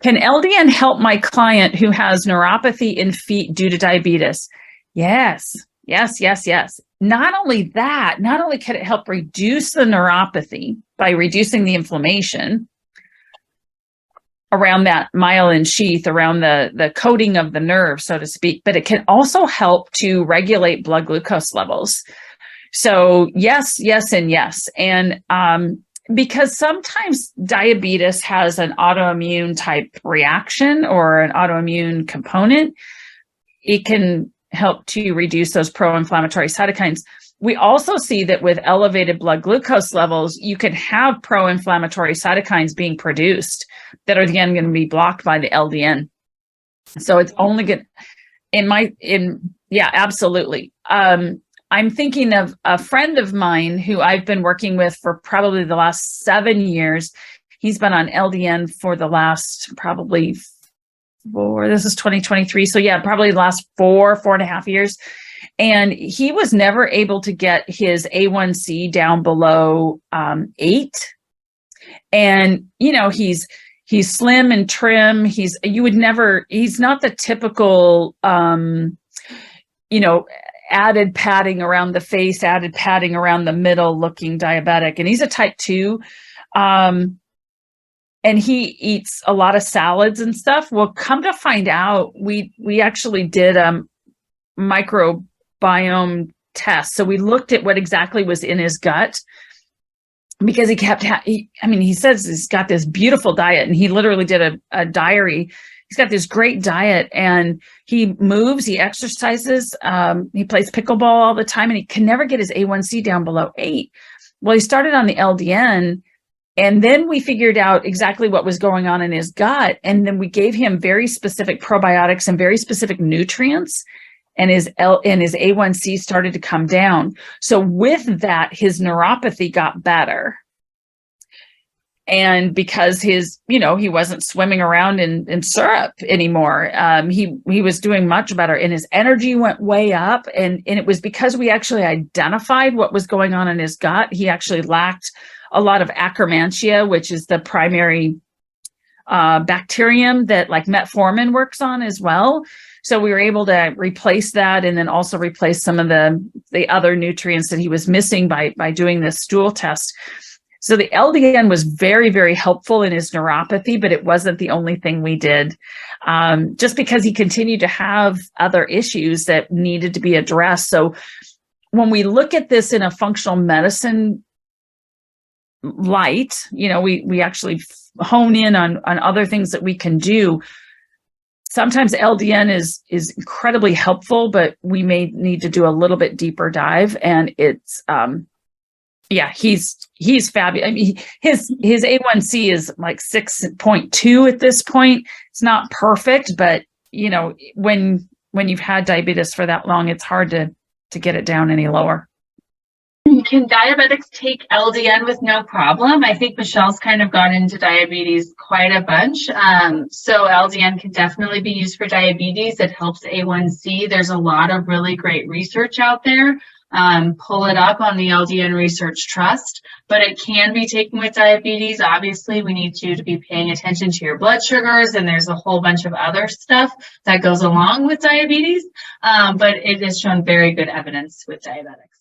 Can LDN help my client who has neuropathy in feet due to diabetes? Yes, yes, yes, yes. Not only that, not only can it help reduce the neuropathy by reducing the inflammation around that myelin sheath, around the coating of the nerve, so to speak, but it can also help to regulate blood glucose levels. So yes, yes, and yes. And because sometimes diabetes has an autoimmune type reaction or an autoimmune component, it can help to reduce those pro-inflammatory cytokines. We also see that with elevated blood glucose levels, you can have pro-inflammatory cytokines being produced that are again going to be blocked by the LDN. So it's only good yeah, absolutely. I'm thinking of a friend of mine who I've been working with for probably the last 7 years. He's been on LDN for the last probably this is 2023. So yeah, probably the last 4.5 years. And he was never able to get his A1C down below 8. And, he's slim and trim. He's not the typical, added padding around the face, added padding around the middle looking diabetic. And he's a type 2. And he eats a lot of salads and stuff. Well, come to find out, we actually did a microbiome test. So we looked at what exactly was in his gut, because he says he's got this beautiful diet, and he literally did a diary. He's got this great diet, and he moves, he exercises, he plays pickleball all the time, and he can never get his A1C down below 8. Well, he started on the LDN, and then we figured out exactly what was going on in his gut. And then we gave him very specific probiotics and very specific nutrients, and his A1C started to come down. So with that, his neuropathy got better. And because he wasn't swimming around in syrup anymore, he was doing much better, and his energy went way up. And it was because we actually identified what was going on in his gut. He actually lacked a lot of Akkermansia, which is the primary bacterium that like metformin works on as well. So we were able to replace that, and then also replace some of the other nutrients that he was missing by doing this stool test. So the LDN was very, very helpful in his neuropathy, but it wasn't the only thing we did, just because he continued to have other issues that needed to be addressed. So when we look at this in a functional medicine light, we actually hone in on other things that we can do. Sometimes LDN is incredibly helpful, but we may need to do a little bit deeper dive. And it's he's fabulous. I mean, his A1C is like 6.2 at this point. It's not perfect, but when you've had diabetes for that long, it's hard to get it down any lower. Can diabetics take LDN with no problem? I think Michelle's kind of gone into diabetes quite a bunch. So LDN can definitely be used for diabetes. It helps A1C. There's a lot of really great research out there. Pull it up on the LDN Research Trust, but it can be taken with diabetes. Obviously, we need you to be paying attention to your blood sugars, and there's a whole bunch of other stuff that goes along with diabetes, but it has shown very good evidence with diabetics.